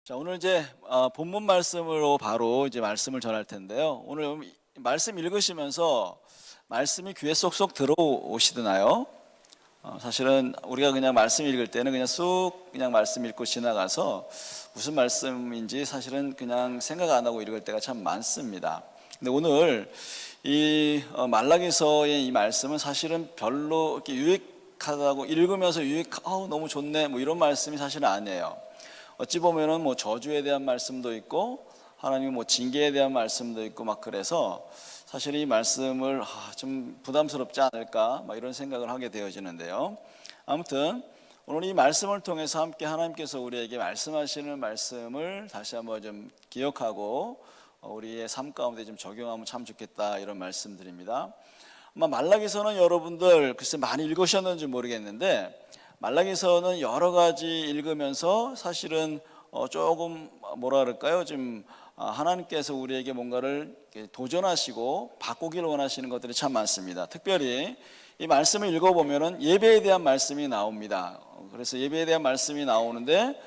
자, 오늘 이제 본문 말씀으로 바로 이제 말씀을 전할 텐데요. 오늘 말씀 읽으시면서 말씀이 귀에 쏙쏙 들어오시드나요? 사실은 우리가 그냥 말씀 읽을 때는 그냥 쑥 그냥 말씀 읽고 지나가서 무슨 말씀인지 사실은 그냥 생각 안 하고 읽을 때가 참 많습니다. 근데 오늘 이 말라기서의 이 말씀은 사실은 별로 이렇게 유익하다고 읽으면서 너무 좋네 뭐 이런 말씀이 사실은 아니에요. 어찌 보면은 뭐 저주에 대한 말씀도 있고 하나님 뭐 징계에 대한 말씀도 있고 막 그래서 사실 이 말씀을 좀 부담스럽지 않을까 막 이런 생각을 하게 되어지는데요. 아무튼 오늘 이 말씀을 통해서 함께 하나님께서 우리에게 말씀하시는 말씀을 다시 한번 좀 기억하고 우리의 삶 가운데 좀 적용하면 참 좋겠다 이런 말씀드립니다. 아마 말라기서는 여러분들 글쎄 많이 읽으셨는지 모르겠는데 말라기서는 여러 가지 읽으면서 사실은 조금 뭐라 그럴까요? 좀 하나님께서 우리에게 뭔가를 도전하시고 바꾸기를 원하시는 것들이 참 많습니다. 특별히 이 말씀을 읽어보면은 예배에 대한 말씀이 나옵니다. 그래서 예배에 대한 말씀이 나오는데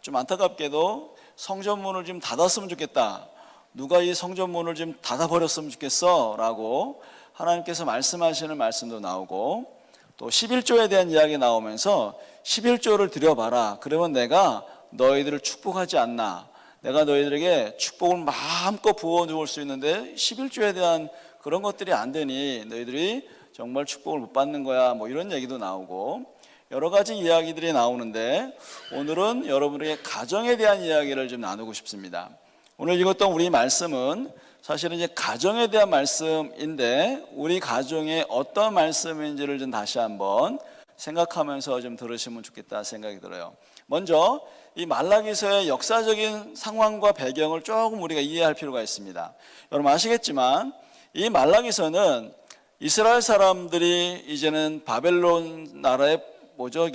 좀 안타깝게도 성전문을 좀 닫았으면 좋겠다. 누가 이 성전문을 좀 닫아버렸으면 좋겠어 라고 하나님께서 말씀하시는 말씀도 나오고 또 11조에 대한 이야기 나오면서 11조를 드려봐라. 그러면 내가 너희들을 축복하지 않나. 내가 너희들에게 축복을 마음껏 부어주올 수 있는데 11조에 대한 그런 것들이 안 되니 너희들이 정말 축복을 못 받는 거야. 뭐 이런 얘기도 나오고 여러 가지 이야기들이 나오는데 오늘은 여러분에게 가정에 대한 이야기를 좀 나누고 싶습니다. 오늘 읽었던 우리 말씀은 사실은 이제 가정에 대한 말씀인데 우리 가정에 어떤 말씀인지를 좀 다시 한번 생각하면서 좀 들으시면 좋겠다 생각이 들어요. 먼저 이 말라기서의 역사적인 상황과 배경을 조금 우리가 이해할 필요가 있습니다. 여러분 아시겠지만 이 말라기서는 이스라엘 사람들이 이제는 바벨론 나라에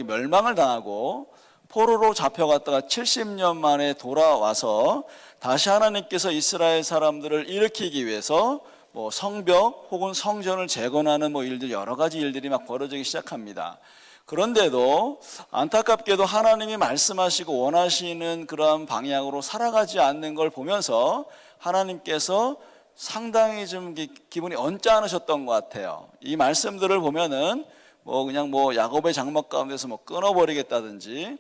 멸망을 당하고 포로로 잡혀갔다가 70년 만에 돌아와서 다시 하나님께서 이스라엘 사람들을 일으키기 위해서 성벽 혹은 성전을 재건하는 일들 여러 가지 일들이 막 벌어지기 시작합니다. 그런데도 안타깝게도 하나님이 말씀하시고 원하시는 그러한 방향으로 살아가지 않는 걸 보면서 하나님께서 상당히 좀 기분이 언짢으셨던 것 같아요. 이 말씀들을 보면은 그냥 야곱의 장막 가운데서 끊어버리겠다든지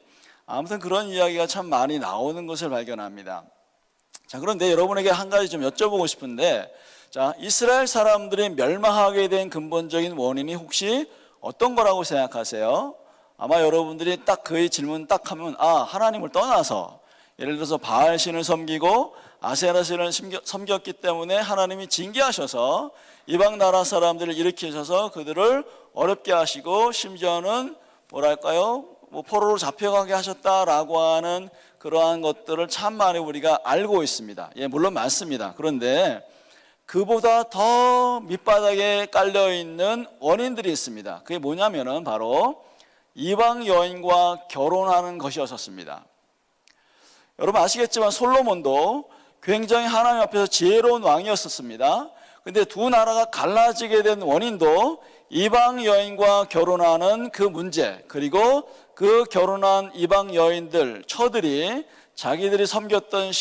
아무튼 그런 이야기가 참 많이 나오는 것을 발견합니다. 자, 그런데 여러분에게 한 가지 좀 여쭤보고 싶은데, 자, 이스라엘 사람들이 멸망하게 된 근본적인 원인이 혹시 어떤 거라고 생각하세요? 아마 여러분들이 딱 그 질문 딱 하면, 하나님을 떠나서, 예를 들어서 바알신을 섬기고 아세라신을 섬겼기 때문에 하나님이 징계하셔서 이방 나라 사람들을 일으키셔서 그들을 어렵게 하시고 심지어는 포로로 잡혀가게 하셨다라고 하는 그러한 것들을 참 많이 우리가 알고 있습니다. 물론 맞습니다. 그런데 그보다 더 밑바닥에 깔려있는 원인들이 있습니다. 그게 뭐냐면은 바로 이방 여인과 결혼하는 것이었습니다. 여러분 아시겠지만 솔로몬도 굉장히 하나님 앞에서 지혜로운 왕이었습니다. 근데 두 나라가 갈라지게 된 원인도 이방 여인과 결혼하는 그 문제, 그리고 그 결혼한 이방 여인들, 처들이 자기들이 섬겼던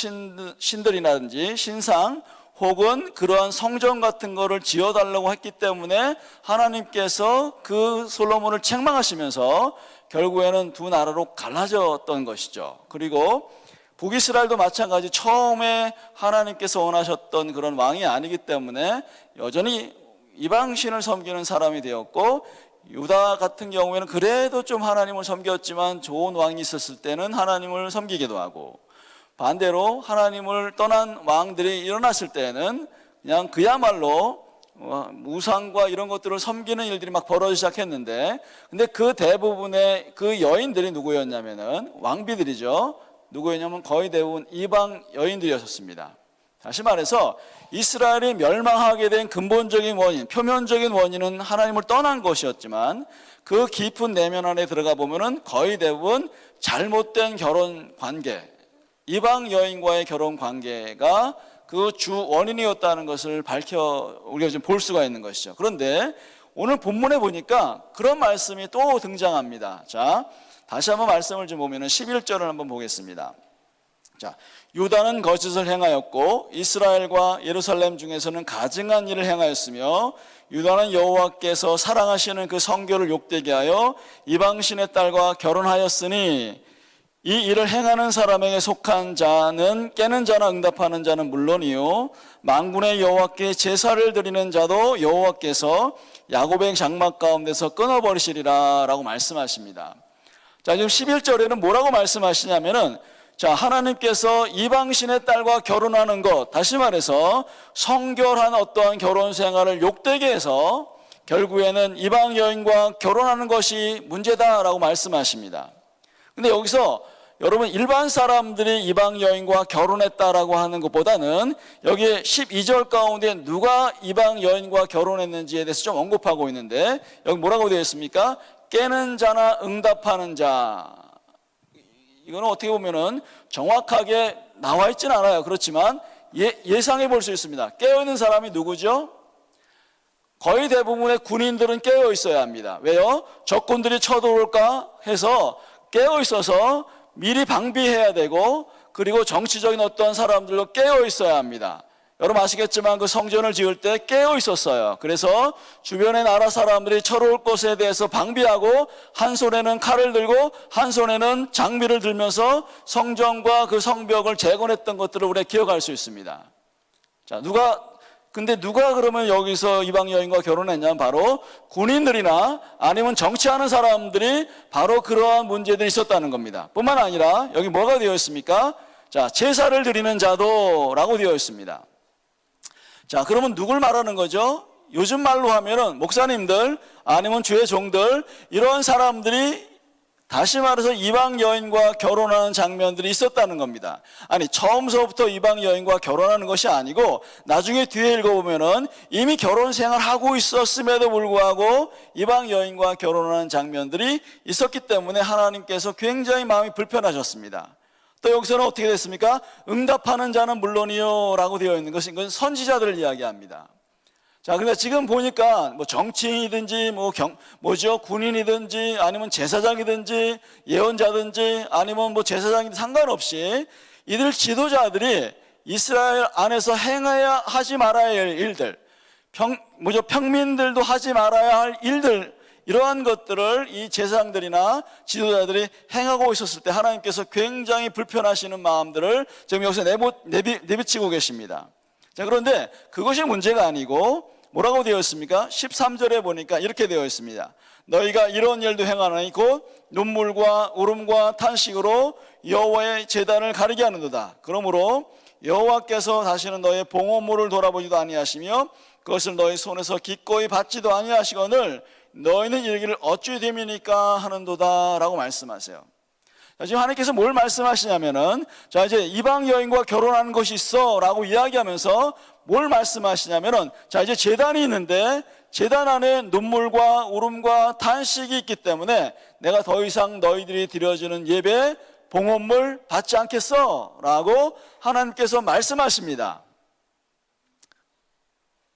신들이라든지 신상 혹은 그러한 성전 같은 거를 지어달라고 했기 때문에 하나님께서 그 솔로몬을 책망하시면서 결국에는 두 나라로 갈라졌던 것이죠. 그리고 북이스라엘도 마찬가지 처음에 하나님께서 원하셨던 그런 왕이 아니기 때문에 여전히 이방신을 섬기는 사람이 되었고 유다 같은 경우에는 그래도 좀 하나님을 섬겼지만 좋은 왕이 있었을 때는 하나님을 섬기기도 하고 반대로 하나님을 떠난 왕들이 일어났을 때는 그냥 그야말로 우상과 이런 것들을 섬기는 일들이 막 벌어지기 시작했는데 근데 그 대부분의 그 여인들이 누구였냐면은 왕비들이죠. 누구였냐면 거의 대부분 이방 여인들이었습니다. 다시 말해서 이스라엘이 멸망하게 된 근본적인 원인, 표면적인 원인은 하나님을 떠난 것이었지만 그 깊은 내면 안에 들어가 보면은 거의 대부분 잘못된 결혼 관계, 이방 여인과의 결혼 관계가 그 주 원인이었다는 것을 우리가 좀 볼 수가 있는 것이죠. 그런데 오늘 본문에 보니까 그런 말씀이 또 등장합니다. 자, 다시 한번 말씀을 좀 보면은 11절을 한번 보겠습니다. 자, 유다는 거짓을 행하였고 이스라엘과 예루살렘 중에서는 가증한 일을 행하였으며 유다는 여호와께서 사랑하시는 그 성교를 욕되게 하여 이방신의 딸과 결혼하였으니 이 일을 행하는 사람에게 속한 자는 깨는 자나 응답하는 자는 물론이요 만군의 여호와께 제사를 드리는 자도 여호와께서 야곱의 장막 가운데서 끊어버리시리라 라고 말씀하십니다. 자, 지금 11절에는 뭐라고 말씀하시냐면은 자, 하나님께서 이방신의 딸과 결혼하는 것, 다시 말해서 성결한 어떠한 결혼 생활을 욕되게 해서 결국에는 이방 여인과 결혼하는 것이 문제다라고 말씀하십니다. 근데 여기서 여러분 일반 사람들이 이방 여인과 결혼했다라고 하는 것보다는 여기 12절 가운데 누가 이방 여인과 결혼했는지에 대해서 좀 언급하고 있는데 여기 뭐라고 되어 있습니까? 깨는 자나 응답하는 자. 이거는 어떻게 보면은 정확하게 나와 있지는 않아요. 그렇지만 예상해 볼 수 있습니다. 깨어있는 사람이 누구죠? 거의 대부분의 군인들은 깨어 있어야 합니다. 왜요? 적군들이 쳐들어올까 해서 깨어 있어서 미리 방비해야 되고 그리고 정치적인 어떤 사람들도 깨어 있어야 합니다. 여러분 아시겠지만 그 성전을 지을 때 깨어 있었어요. 그래서 주변의 나라 사람들이 쳐들어올 것에 대해서 방비하고 한 손에는 칼을 들고 한 손에는 장비를 들면서 성전과 그 성벽을 재건했던 것들을 우리가 기억할 수 있습니다. 자, 근데 누가 그러면 여기서 이방 여인과 결혼했냐면 바로 군인들이나 아니면 정치하는 사람들이 바로 그러한 문제들이 있었다는 겁니다. 뿐만 아니라 여기 뭐가 되어 있습니까? 자, 제사를 드리는 자도 라고 되어 있습니다. 자, 그러면 누굴 말하는 거죠? 요즘 말로 하면은 목사님들 아니면 주의 종들 이런 사람들이 다시 말해서 이방 여인과 결혼하는 장면들이 있었다는 겁니다. 아니 처음서부터 이방 여인과 결혼하는 것이 아니고 나중에 뒤에 읽어보면은 이미 결혼 생활하고 있었음에도 불구하고 이방 여인과 결혼하는 장면들이 있었기 때문에 하나님께서 굉장히 마음이 불편하셨습니다. 또 여기서는 어떻게 됐습니까? 응답하는 자는 물론이요 라고 되어 있는 것은 이건 선지자들을 이야기합니다. 자, 그러니까 지금 보니까 뭐 정치인이든지 뭐죠? 군인이든지 아니면 제사장이든지 예언자든지 아니면 뭐 제사장이든 상관없이 이들 지도자들이 이스라엘 안에서 행해야 하지 말아야 할 일들, 평민들도 하지 말아야 할 일들, 이러한 것들을 이 제사장들이나 지도자들이 행하고 있었을 때 하나님께서 굉장히 불편하시는 마음들을 지금 여기서 내비치고 계십니다. 자, 그런데 그것이 문제가 아니고 뭐라고 되어 있습니까? 13절에 보니까 이렇게 되어 있습니다. 너희가 이런 일도 행하나니 곧 눈물과 울음과 탄식으로 여호와의 제단을 가리게 하는도다. 그러므로 여호와께서 다시는 너희의 봉헌물을 돌아보지도 아니하시며 그것을 너희 손에서 기꺼이 받지도 아니하시거늘 너희는 이르기를 어찌 됨이니까 하는도다 라고 말씀하세요. 자, 지금 하나님께서 뭘 말씀하시냐면은 자, 이제 이방 여인과 결혼하는 것이 있어 라고 이야기하면서 뭘 말씀하시냐면은 자, 이제 제단이 있는데 제단 안에 눈물과 울음과 탄식이 있기 때문에 내가 더 이상 너희들이 드려지는 예배 봉헌물 받지 않겠어 라고 하나님께서 말씀하십니다.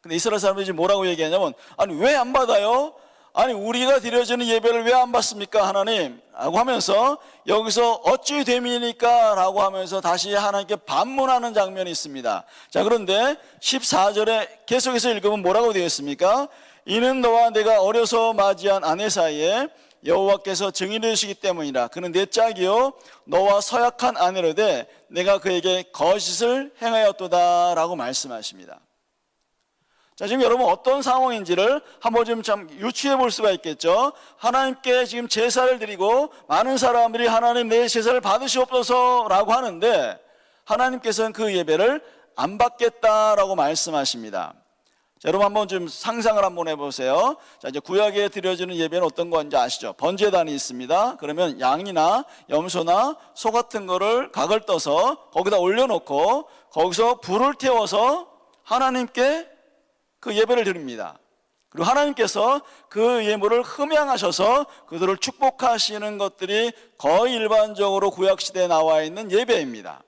근데 이스라엘 사람들이 지금 뭐라고 얘기하냐면 아니 왜 안 받아요? 아니 우리가 드려지는 예배를 왜 안 받습니까 하나님? 라고 하면서 여기서 어찌 됨이니까 라고 하면서 다시 하나님께 반문하는 장면이 있습니다. 자, 그런데 14절에 계속해서 읽으면 뭐라고 되어 있습니까? 이는 너와 내가 어려서 맞이한 아내 사이에 여호와께서 증인이 되시기 때문이라. 그는 내 짝이요 너와 서약한 아내로되 내가 그에게 거짓을 행하였도다 라고 말씀하십니다. 자, 지금 여러분 어떤 상황인지를 한번 좀 유추해 볼 수가 있겠죠. 하나님께 지금 제사를 드리고 많은 사람들이 하나님 내 제사를 받으시옵소서 라고 하는데 하나님께서는 그 예배를 안 받겠다라고 말씀하십니다. 자, 여러분 한번 좀 상상을 한번 해보세요. 자, 이제 구약에 드려지는 예배는 어떤 건지 아시죠? 번제단이 있습니다. 그러면 양이나 염소나 소 같은 거를 각을 떠서 거기다 올려놓고 거기서 불을 태워서 하나님께 그 예배를 드립니다. 그리고 하나님께서 그 예물을 흠양하셔서 그들을 축복하시는 것들이 거의 일반적으로 구약시대에 나와 있는 예배입니다.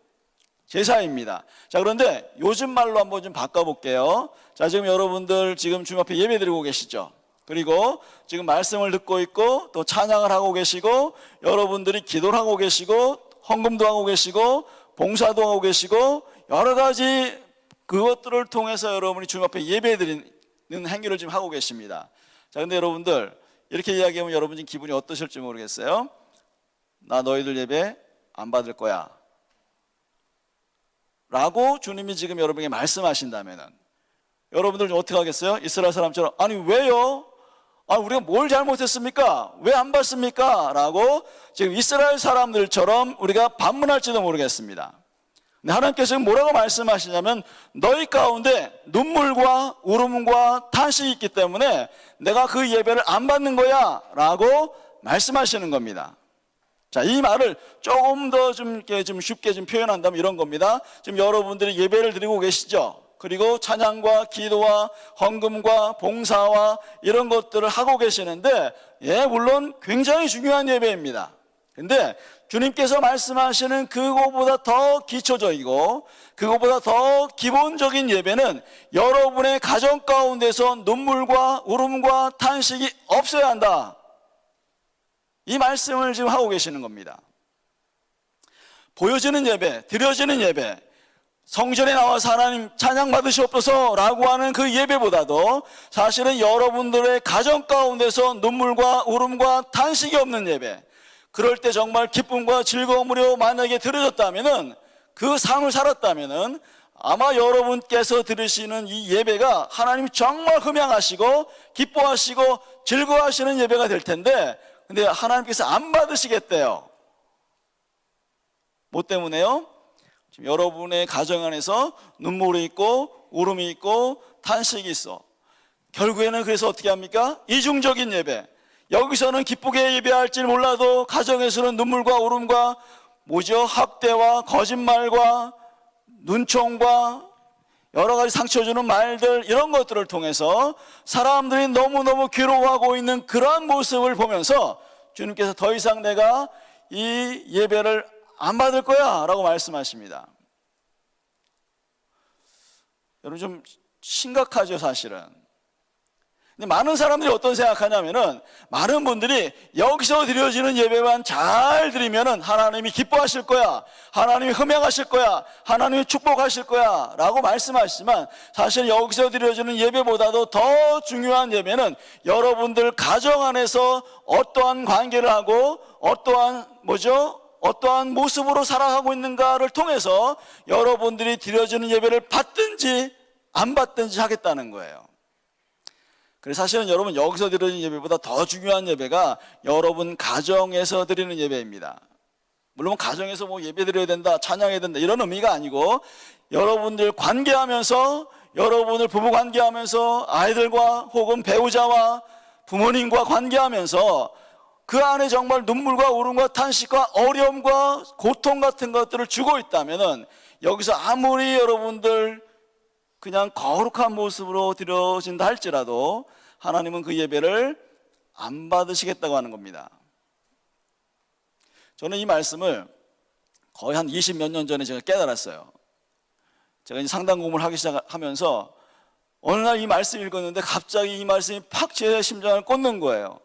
제사입니다. 자, 그런데 요즘 말로 한번 좀 바꿔볼게요. 자, 지금 여러분들 지금 주님 앞에 예배 드리고 계시죠? 그리고 지금 말씀을 듣고 있고 또 찬양을 하고 계시고 여러분들이 기도를 하고 계시고 헌금도 하고 계시고 봉사도 하고 계시고 여러 가지 그것들을 통해서 여러분이 주님 앞에 예배드리는 행위를 지금 하고 계십니다. 자, 근데 여러분들 이렇게 이야기하면 여러분 지금 기분이 어떠실지 모르겠어요. 나 너희들 예배 안 받을 거야 라고 주님이 지금 여러분에게 말씀하신다면은 여러분들 좀 어떻게 하겠어요? 이스라엘 사람처럼 아니 왜요? 우리가 뭘 잘못했습니까? 왜 안 받습니까? 라고 지금 이스라엘 사람들처럼 우리가 반문할지도 모르겠습니다. 근데 하나님께서 지금 뭐라고 말씀하시냐면 너희 가운데 눈물과 울음과 탄식이 있기 때문에 내가 그 예배를 안 받는 거야 라고 말씀하시는 겁니다. 자, 이 말을 조금 더 좀 쉽게 좀 표현한다면 이런 겁니다. 지금 여러분들이 예배를 드리고 계시죠? 그리고 찬양과 기도와 헌금과 봉사와 이런 것들을 하고 계시는데 물론 굉장히 중요한 예배입니다. 근데 주님께서 말씀하시는 그거보다 더 기초적이고 그거보다 더 기본적인 예배는 여러분의 가정 가운데서 눈물과 울음과 탄식이 없어야 한다. 이 말씀을 지금 하고 계시는 겁니다. 보여지는 예배, 드려지는 예배, 성전에 나와서 하나님 찬양 받으시옵소서 라고 하는 그 예배보다도 사실은 여러분들의 가정 가운데서 눈물과 울음과 탄식이 없는 예배, 그럴 때 정말 기쁨과 즐거움으로 만약에 드려졌다면은 그 삶을 살았다면은 아마 여러분께서 들으시는 이 예배가 하나님이 정말 흠양하시고 기뻐하시고 즐거워하시는 예배가 될 텐데 근데 하나님께서 안 받으시겠대요. 뭐 때문에요? 지금 여러분의 가정 안에서 눈물이 있고 울음이 있고 탄식이 있어. 결국에는 그래서 어떻게 합니까? 이중적인 예배. 여기서는 기쁘게 예배할지 몰라도 가정에서는 눈물과 울음과 학대와 거짓말과 눈총과 여러 가지 상처 주는 말들 이런 것들을 통해서 사람들이 너무너무 괴로워하고 있는 그러한 모습을 보면서 주님께서 더 이상 내가 이 예배를 안 받을 거야 라고 말씀하십니다. 여러분 좀 심각하죠 사실은. 근데 많은 사람들이 어떤 생각하냐면은 많은 분들이 여기서 드려지는 예배만 잘 드리면은 하나님이 기뻐하실 거야, 하나님이 흠양하실 거야, 하나님이 축복하실 거야 라고 말씀하시지만 사실 여기서 드려지는 예배보다도 더 중요한 예배는 여러분들 가정 안에서 어떠한 관계를 하고 어떠한 모습으로 살아가고 있는가를 통해서 여러분들이 드려지는 예배를 받든지 안 받든지 하겠다는 거예요. 그래서 사실은 여러분 여기서 드리는 예배보다 더 중요한 예배가 여러분 가정에서 드리는 예배입니다. 물론 가정에서 예배 드려야 된다, 찬양해야 된다 이런 의미가 아니고 여러분들 관계하면서 여러분들 부부 관계하면서 아이들과 혹은 배우자와 부모님과 관계하면서 그 안에 정말 눈물과 울음과 탄식과 어려움과 고통 같은 것들을 주고 있다면은 여기서 아무리 여러분들 그냥 거룩한 모습으로 드려진다 할지라도 하나님은 그 예배를 안 받으시겠다고 하는 겁니다. 저는 이 말씀을 거의 한 20몇 년 전에 제가 깨달았어요. 제가 이제 상담 공부를 하기 시작하면서 어느 날 이 말씀 읽었는데 갑자기 이 말씀이 팍 제 심장을 꽂는 거예요.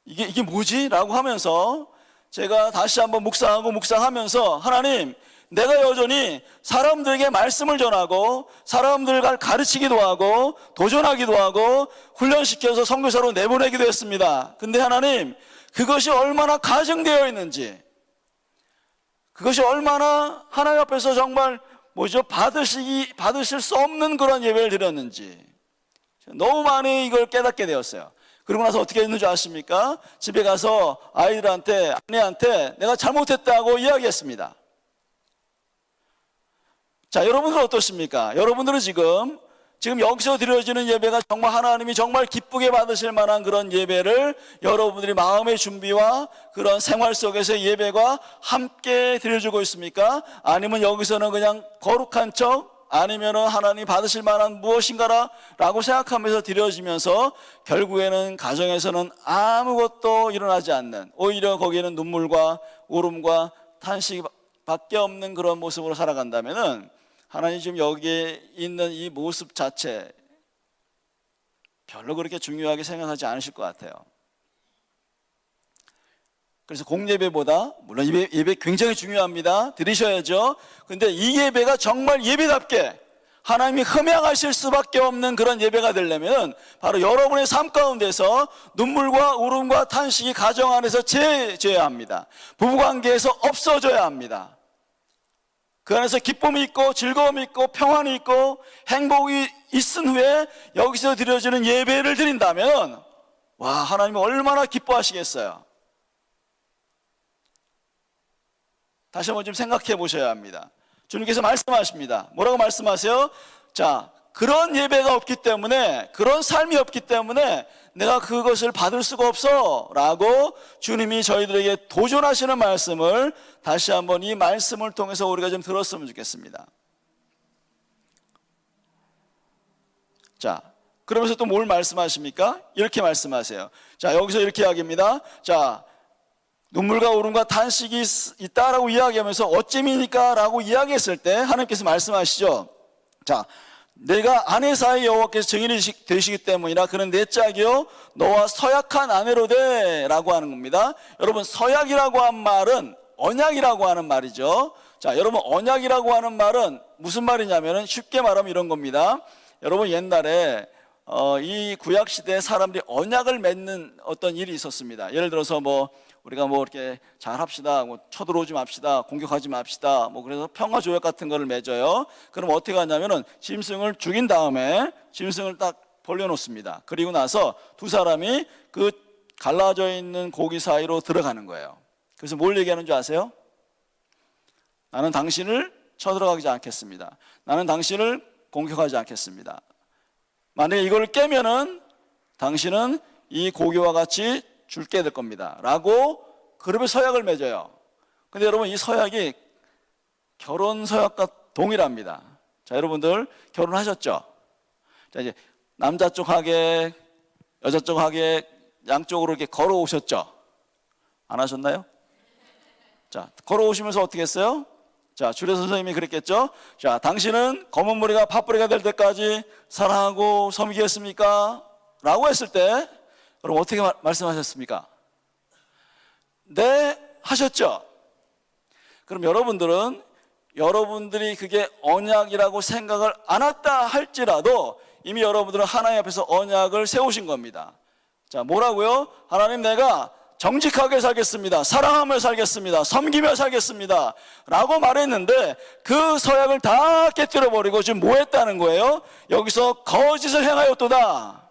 이게 뭐지? 라고 하면서 제가 다시 한번 묵상하면서 하나님, 내가 여전히 사람들에게 말씀을 전하고 사람들을 가르치기도 하고 도전하기도 하고 훈련시켜서 선교사로 내보내기도 했습니다. 근데 하나님, 그것이 얼마나 가증되어 있는지, 그것이 얼마나 하나님 앞에서 정말 받으실 수 없는 그런 예배를 드렸는지 너무 많이 이걸 깨닫게 되었어요. 그러고 나서 어떻게 했는지 아십니까? 집에 가서 아이들한테, 아내한테 내가 잘못했다고 이야기했습니다. 자, 여러분들은 어떻습니까? 여러분들은 지금 여기서 드려지는 예배가 정말 하나님이 정말 기쁘게 받으실 만한 그런 예배를 여러분들이 마음의 준비와 그런 생활 속에서의 예배가 함께 드려주고 있습니까? 아니면 여기서는 그냥 거룩한 척, 아니면은 하나님 받으실 만한 무엇인가라고 생각하면서 드려지면서 결국에는 가정에서는 아무것도 일어나지 않는, 오히려 거기에는 눈물과 울음과 탄식밖에 없는 그런 모습으로 살아간다면은 하나님 지금 여기에 있는 이 모습 자체 별로 그렇게 중요하게 생각하지 않으실 것 같아요. 그래서 공예배보다, 물론 예배 굉장히 중요합니다. 드리셔야죠. 근데 이 예배가 정말 예배답게 하나님이 흠양하실 수밖에 없는 그런 예배가 되려면 바로 여러분의 삶 가운데서 눈물과 울음과 탄식이 가정 안에서 제해져야 합니다. 부부관계에서 없어져야 합니다. 그 안에서 기쁨이 있고 즐거움이 있고 평안이 있고 행복이 있은 후에 여기서 드려지는 예배를 드린다면 와, 하나님이 얼마나 기뻐하시겠어요. 다시 한번 좀 생각해 보셔야 합니다. 주님께서 말씀하십니다. 뭐라고 말씀하세요? 자, 그런 예배가 없기 때문에, 그런 삶이 없기 때문에 내가 그것을 받을 수가 없어 라고 주님이 저희들에게 도전하시는 말씀을 다시 한번 이 말씀을 통해서 우리가 좀 들었으면 좋겠습니다. 자, 그러면서 또 뭘 말씀하십니까? 이렇게 말씀하세요. 자, 여기서 이렇게 이야기합니다. 자, 눈물과 울음과 탄식이 있다라고 이야기하면서 어찌입니까? 라고 이야기했을 때 하나님께서 말씀하시죠. 자, 내가 아내 사이 여호와께서 증인이 되시기 때문이라. 그는 내 짝이요 너와 서약한 아내로 돼 라고 하는 겁니다. 여러분, 서약이라고 한 말은 언약이라고 하는 말이죠. 자, 여러분, 언약이라고 하는 말은 무슨 말이냐면은 쉽게 말하면 이런 겁니다. 여러분, 옛날에 이 구약 시대에 사람들이 언약을 맺는 어떤 일이 있었습니다. 예를 들어서 우리가 이렇게 잘 합시다, 쳐들어오지 맙시다, 공격하지 맙시다, 그래서 평화조약 같은 거를 맺어요. 그럼 어떻게 하냐면은 짐승을 죽인 다음에 짐승을 딱 벌려놓습니다. 그리고 나서 두 사람이 그 갈라져 있는 고기 사이로 들어가는 거예요. 그래서 뭘 얘기하는 줄 아세요? 나는 당신을 쳐들어가지 않겠습니다. 나는 당신을 공격하지 않겠습니다. 만약에 이걸 깨면은 당신은 이 고기와 같이 죽게 될 겁니다 라고 그러면 서약을 맺어요. 근데 여러분, 이 서약이 결혼 서약과 동일합니다. 자, 여러분들 결혼하셨죠? 자, 이제 남자 쪽 하객, 여자 쪽 하객 양쪽으로 이렇게 걸어오셨죠? 안 하셨나요? 자, 걸어오시면서 어떻게 했어요? 자, 주례 선생님이 그랬겠죠? 자, 당신은 검은 머리가 팥뿌리가 될 때까지 사랑하고 섬기겠습니까? 라고 했을 때 여러분 어떻게 말씀하셨습니까? 네, 하셨죠? 그럼 여러분들이 그게 언약이라고 생각을 안 했다 할지라도 이미 여러분들은 하나님 앞에서 언약을 세우신 겁니다. 자, 뭐라고요? 하나님, 내가 정직하게 살겠습니다, 사랑하며 살겠습니다, 섬기며 살겠습니다 라고 말했는데 그 서약을 다 깨뜨려버리고 지금 뭐 했다는 거예요? 여기서 거짓을 행하였도다.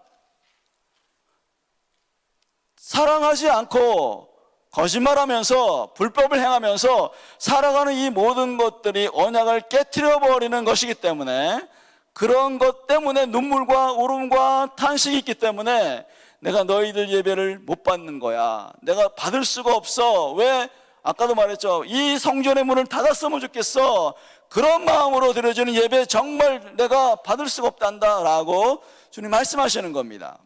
사랑하지 않고 거짓말하면서 불법을 행하면서 살아가는 이 모든 것들이 언약을 깨트려버리는 것이기 때문에, 그런 것 때문에 눈물과 울음과 탄식이 있기 때문에 내가 너희들 예배를 못 받는 거야. 내가 받을 수가 없어. 왜? 아까도 말했죠. 이 성전의 문을 닫았으면 좋겠어. 그런 마음으로 드려지는 예배 정말 내가 받을 수가 없단다 라고 주님 말씀하시는 겁니다.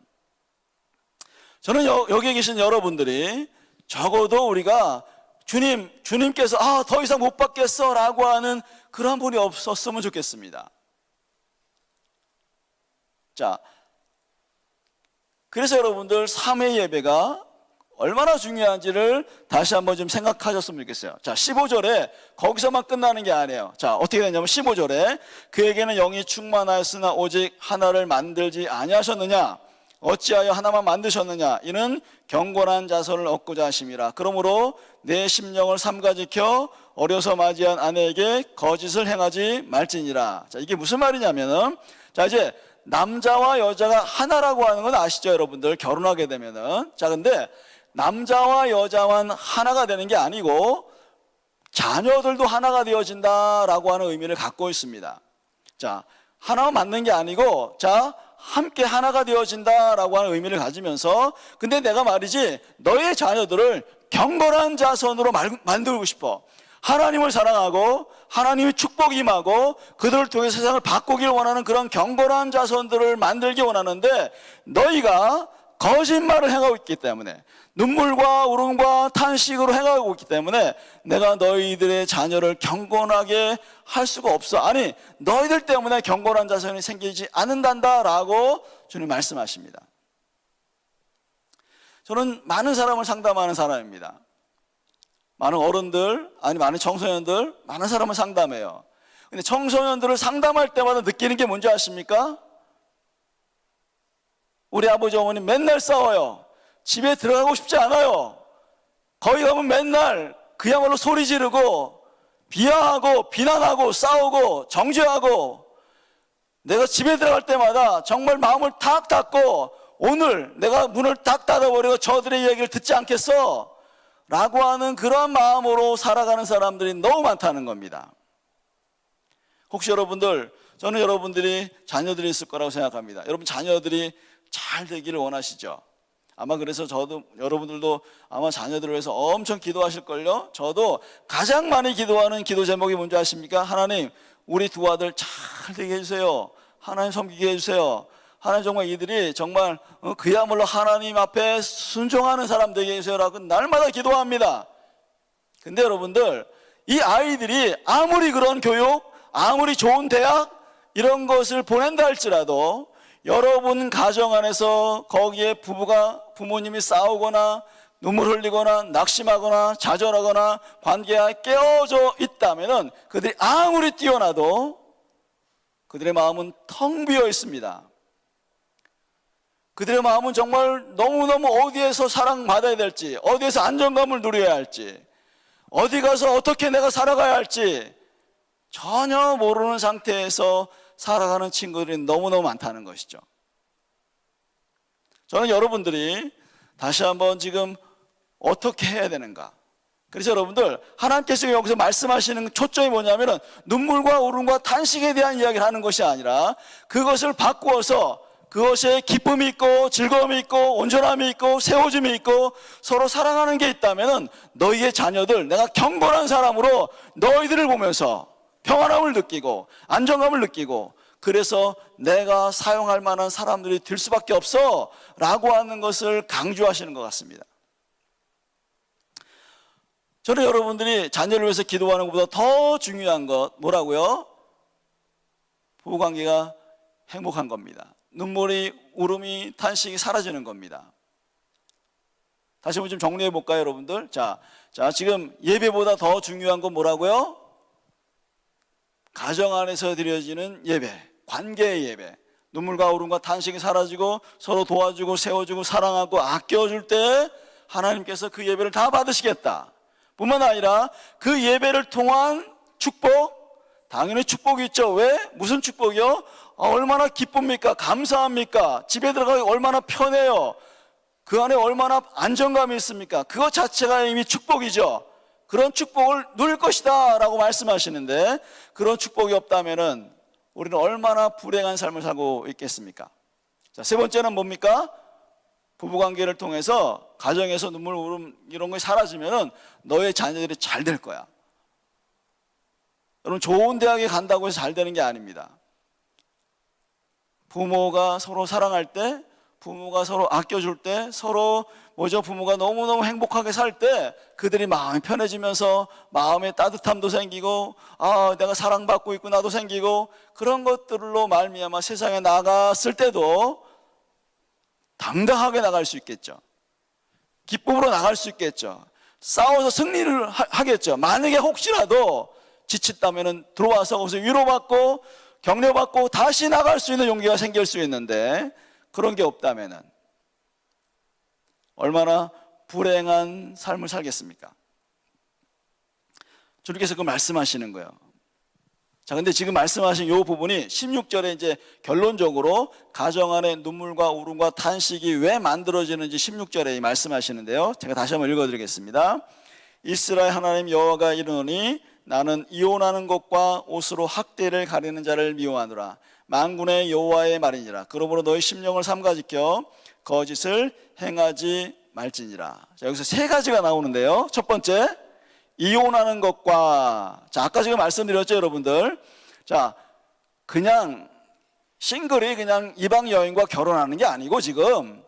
저는 여기에 계신 여러분들이 적어도 우리가 주님께서 더 이상 못 받겠어 라고 하는 그런 분이 없었으면 좋겠습니다. 자, 그래서 여러분들 3회 예배가 얼마나 중요한지를 다시 한번 좀 생각하셨으면 좋겠어요. 자, 15절에 거기서만 끝나는 게 아니에요. 자, 어떻게 되냐면 15절에 그에게는 영이 충만하였으나 오직 하나를 만들지 아니하셨느냐? 어찌하여 하나만 만드셨느냐? 이는 경건한 자손을 얻고자 하심이라. 그러므로 내 심령을 삼가 지켜 어려서 맞이한 아내에게 거짓을 행하지 말지니라. 자, 이게 무슨 말이냐면은, 자, 이제 남자와 여자가 하나라고 하는 건 아시죠, 여러분들? 결혼하게 되면은. 자, 근데 남자와 여자만 하나가 되는 게 아니고 자녀들도 하나가 되어진다라고 하는 의미를 갖고 있습니다. 자, 하나만 맞는 게 아니고, 자, 함께 하나가 되어진다라고 하는 의미를 가지면서, 근데 내가 말이지 너의 자녀들을 경건한 자손으로 만들고 싶어. 하나님을 사랑하고 하나님의 축복이 임하고 그들을 통해 세상을 바꾸기를 원하는 그런 경건한 자손들을 만들기 원하는데, 너희가 거짓말을 행하고 있기 때문에, 눈물과 울음과 탄식으로 행하고 있기 때문에 내가 너희들의 자녀를 경건하게 할 수가 없어. 아니, 너희들 때문에 경건한 자손이 생기지 않는단다 라고 주님 말씀하십니다. 저는 많은 사람을 상담하는 사람입니다. 많은 어른들, 아니 많은 청소년들, 많은 사람을 상담해요. 근데 청소년들을 상담할 때마다 느끼는 게 뭔지 아십니까? 우리 아버지 어머니 맨날 싸워요. 집에 들어가고 싶지 않아요. 거기 가면 맨날 그야말로 소리 지르고 비하하고 비난하고 싸우고 정죄하고, 내가 집에 들어갈 때마다 정말 마음을 탁 닫고 오늘 내가 문을 탁 닫아버리고 저들의 이야기를 듣지 않겠어 라고 하는 그런 마음으로 살아가는 사람들이 너무 많다는 겁니다. 혹시 여러분들, 저는 여러분들이 자녀들이 있을 거라고 생각합니다. 여러분 자녀들이 잘 되기를 원하시죠? 아마 그래서 저도, 여러분들도 아마 자녀들을 위해서 엄청 기도하실걸요? 저도 가장 많이 기도하는 기도 제목이 뭔지 아십니까? 하나님, 우리 두 아들 잘 되게 해주세요. 하나님 섬기게 해주세요. 하나님 정말 이들이 정말 그야말로 하나님 앞에 순종하는 사람 되게 해주세요라고 날마다 기도합니다. 근데 여러분들, 이 아이들이 아무리 그런 교육, 아무리 좋은 대학 이런 것을 보낸다 할지라도 여러분 가정 안에서 거기에 부모님이 싸우거나 눈물 흘리거나 낙심하거나 좌절하거나 관계가 깨어져 있다면 그들이 아무리 뛰어나도 그들의 마음은 텅 비어 있습니다. 그들의 마음은 정말 너무너무 어디에서 사랑받아야 될지, 어디에서 안정감을 누려야 할지, 어디 가서 어떻게 내가 살아가야 할지 전혀 모르는 상태에서 살아가는 친구들이 너무너무 많다는 것이죠. 저는 여러분들이 다시 한번 지금 어떻게 해야 되는가, 그래서 여러분들, 하나님께서 여기서 말씀하시는 초점이 뭐냐면은 눈물과 울음과 탄식에 대한 이야기를 하는 것이 아니라 그것을 바꾸어서 그것에 기쁨이 있고 즐거움이 있고 온전함이 있고 세워짐이 있고 서로 사랑하는 게 있다면은 너희의 자녀들, 내가 경건한 사람으로 너희들을 보면서 평안함을 느끼고 안정감을 느끼고, 그래서 내가 사용할 만한 사람들이 될 수밖에 없어 라고 하는 것을 강조하시는 것 같습니다. 저는 여러분들이 자녀를 위해서 기도하는 것보다 더 중요한 것 뭐라고요? 부부관계가 행복한 겁니다. 눈물이, 울음이, 탄식이 사라지는 겁니다. 다시 한번 좀 정리해 볼까요, 여러분들? 자, 지금 예배보다 더 중요한 건 뭐라고요? 가정 안에서 드려지는 예배, 관계의 예배. 눈물과 울음과 탄식이 사라지고 서로 도와주고 세워주고 사랑하고 아껴줄 때 하나님께서 그 예배를 다 받으시겠다. 뿐만 아니라 그 예배를 통한 축복, 당연히 축복이 있죠. 왜? 무슨 축복이요? 얼마나 기쁩니까? 감사합니까? 집에 들어가기 얼마나 편해요? 그 안에 얼마나 안정감이 있습니까? 그것 자체가 이미 축복이죠. 그런 축복을 누릴 것이다 라고 말씀하시는데, 그런 축복이 없다면은 우리는 얼마나 불행한 삶을 살고 있겠습니까? 자, 세 번째는 뭡니까? 부부관계를 통해서 가정에서 눈물, 울음 이런 것이 사라지면은 너의 자녀들이 잘 될 거야. 여러분, 좋은 대학에 간다고 해서 잘 되는 게 아닙니다. 부모가 서로 사랑할 때, 부모가 서로 아껴줄 때, 서로 부모가 너무너무 행복하게 살 때 그들이 마음이 편해지면서 마음의 따뜻함도 생기고, 내가 사랑받고 있고 나도 생기고, 그런 것들로 말미암아 세상에 나갔을 때도 당당하게 나갈 수 있겠죠. 기쁨으로 나갈 수 있겠죠. 싸워서 승리를 하겠죠. 만약에 혹시라도 지쳤다면 들어와서 거기서 위로받고 격려받고 다시 나갈 수 있는 용기가 생길 수 있는데, 그런 게 없다면 얼마나 불행한 삶을 살겠습니까? 주님께서 그 말씀하시는 거예요. 자, 근데 지금 말씀하신 이 부분이 16절에 이제 결론적으로 가정 안에 눈물과 울음과 탄식이 왜 만들어지는지 16절에 말씀하시는데요. 제가 다시 한번 읽어드리겠습니다. 이스라엘 하나님 여호와가 이르노니 나는 이혼하는 것과 옷으로 학대를 가리는 자를 미워하노라. 만군의 여호와의 말이니라. 그러므로 너희 심령을 삼가지켜 거짓을 행하지 말지니라. 자, 여기서 세 가지가 나오는데요. 첫 번째, 이혼하는 것과, 자, 아까 제가 말씀드렸죠, 여러분들. 자, 그냥 싱글이 그냥 이방 여인과 결혼하는 게 아니고 지금,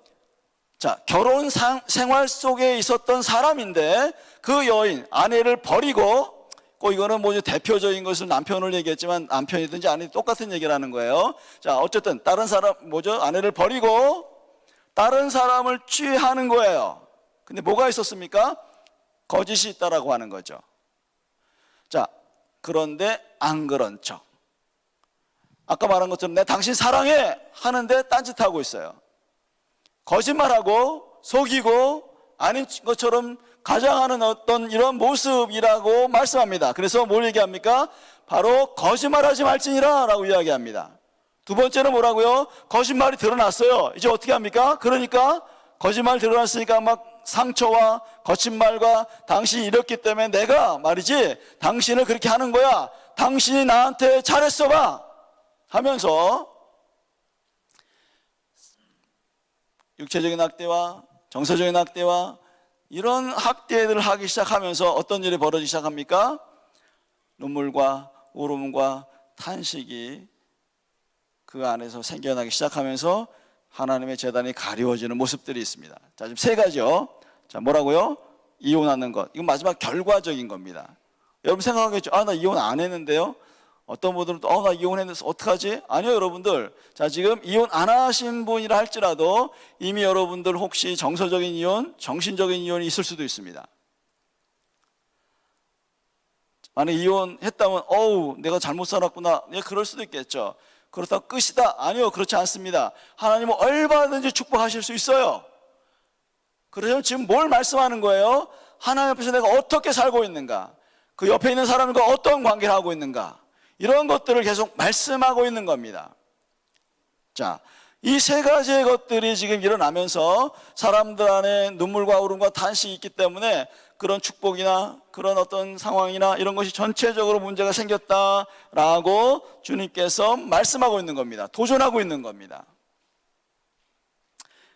자, 결혼 생활 속에 있었던 사람인데 그 여인, 아내를 버리고, 이거는 대표적인 것을 남편을 얘기했지만 남편이든지 아니든지 똑같은 얘기를 하는 거예요. 자, 어쨌든 다른 사람, 아내를 버리고 다른 사람을 취하는 거예요. 근데 뭐가 있었습니까? 거짓이 있다라고 하는 거죠. 자, 그런데 안 그런 척. 아까 말한 것처럼 내 당신 사랑해 하는데 딴짓하고 있어요. 거짓말하고 속이고 아닌 것처럼 가장하는 어떤 이런 모습이라고 말씀합니다. 그래서 뭘 얘기합니까? 바로 거짓말하지 말지니라 라고 이야기합니다. 두 번째는 뭐라고요? 거짓말이 드러났어요. 이제 어떻게 합니까? 그러니까 거짓말 드러났으니까 막 상처와 거친 말과 당신이 이랬기 때문에 내가 말이지 당신을 그렇게 하는 거야. 당신이 나한테 잘했어 봐 하면서 육체적인 학대와 정서적인 학대와 이런 학대들을 하기 시작하면서 어떤 일이 벌어지기 시작합니까? 눈물과 울음과 탄식이 그 안에서 생겨나기 시작하면서 하나님의 재단이 가리워지는 모습들이 있습니다. 자, 지금 세 가지요. 자, 뭐라고요? 이혼하는 것. 이건 마지막 결과적인 겁니다. 여러분 생각하겠죠? 아, 나 이혼 안 했는데요? 어떤 분들은 또, 나 이혼했는데 어떡하지? 아니요, 여러분들. 자, 지금 이혼 안 하신 분이라 할지라도 이미 여러분들 혹시 정서적인 이혼, 정신적인 이혼이 있을 수도 있습니다. 만약 이혼했다면, 내가 잘못 살았구나. 그럴 수도 있겠죠. 그렇다고 끝이다? 아니요, 그렇지 않습니다. 하나님은 얼마든지 축복하실 수 있어요. 그래서 지금 뭘 말씀하는 거예요? 하나님 앞에서 내가 어떻게 살고 있는가? 그 옆에 있는 사람과 어떤 관계를 하고 있는가? 이런 것들을 계속 말씀하고 있는 겁니다. 자, 이 세 가지의 것들이 지금 일어나면서 사람들 안에 눈물과 울음과 탄식이 있기 때문에 그런 축복이나 그런 어떤 상황이나 이런 것이 전체적으로 문제가 생겼다라고 주님께서 말씀하고 있는 겁니다. 도전하고 있는 겁니다.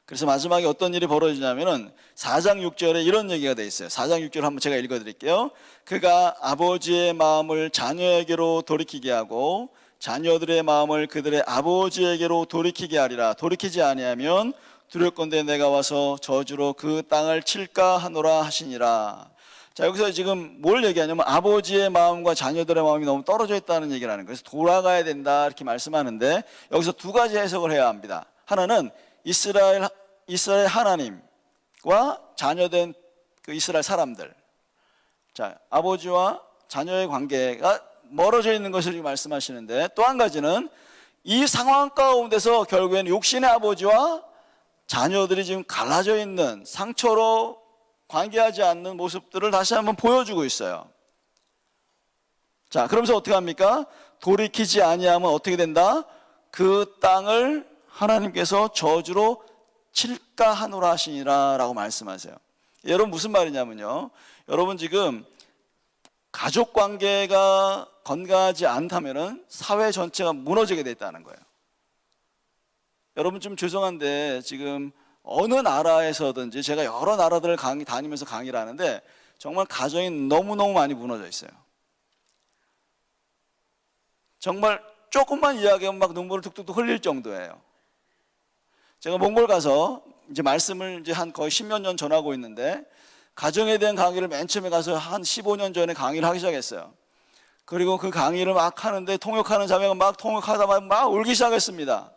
그래서 마지막에 어떤 일이 벌어지냐면은 4장 6절에 이런 얘기가 돼 있어요. 4장 6절 한번 제가 읽어드릴게요. 그가 아버지의 마음을 자녀에게로 돌이키게 하고 자녀들의 마음을 그들의 아버지에게로 돌이키게 하리라. 돌이키지 아니하면 두렵건대 내가 와서 저주로 그 땅을 칠까 하노라 하시니라. 자, 여기서 지금 뭘 얘기하냐면 아버지의 마음과 자녀들의 마음이 너무 떨어져 있다는 얘기를 하는 거예요. 그래서 돌아가야 된다 이렇게 말씀하는데 여기서 두 가지 해석을 해야 합니다. 하나는 이스라엘 하나님과 자녀된 그 이스라엘 사람들. 자, 아버지와 자녀의 관계가 멀어져 있는 것을 말씀하시는데 또 한 가지는 이 상황 가운데서 결국에는 육신의 아버지와 자녀들이 지금 갈라져 있는 상처로 관계하지 않는 모습들을 다시 한번 보여주고 있어요. 자, 그러면서 어떻게 합니까? 돌이키지 아니하면 어떻게 된다? 그 땅을 하나님께서 저주로 칠까 하노라 하시니라 라고 말씀하세요. 여러분 무슨 말이냐면요, 여러분 지금 가족 관계가 건강하지 않다면 사회 전체가 무너지게 돼 있다는 거예요. 여러분 좀 죄송한데 지금 어느 나라에서든지 제가 여러 나라들을 다니면서 강의를 하는데 정말 가정이 너무너무 많이 무너져 있어요. 정말 조금만 이야기하면 막 눈물을 툭툭 흘릴 정도예요. 제가 몽골 가서 이제 말씀을 이제 한 거의 10몇 년 전하고 있는데 가정에 대한 강의를 맨 처음에 가서 한 15년 전에 강의를 하기 시작했어요. 그리고 그 강의를 막 하는데 통역하는 자매가 막 통역하다 막 울기 시작했습니다.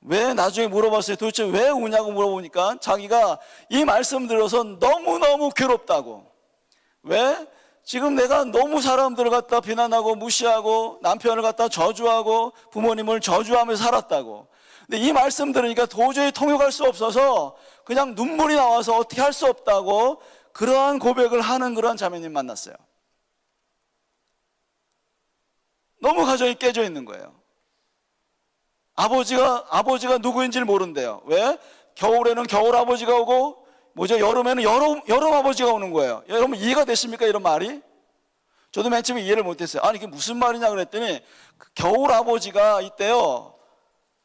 왜 나중에 물어봤어요. 도대체 왜 우냐고 물어보니까 자기가 이 말씀 들어서 너무너무 괴롭다고. 왜? 지금 내가 너무 사람들을 갖다 비난하고 무시하고 남편을 갖다 저주하고 부모님을 저주하면서 살았다고. 근데 이 말씀 들으니까 도저히 통역할 수 없어서 그냥 눈물이 나와서 어떻게 할 수 없다고 그러한 고백을 하는 그러한 자매님 만났어요. 너무 가정이 깨져 있는 거예요. 아버지가 누구인지를 모른대요. 왜? 겨울에는 겨울 아버지가 오고 여름에는 여름 아버지가 오는 거예요. 여러분 이해가 되십니까? 이런 말이? 저도 맨 처음에 이해를 못했어요. 아니 이게 무슨 말이냐 그랬더니 그 겨울 아버지가 있대요.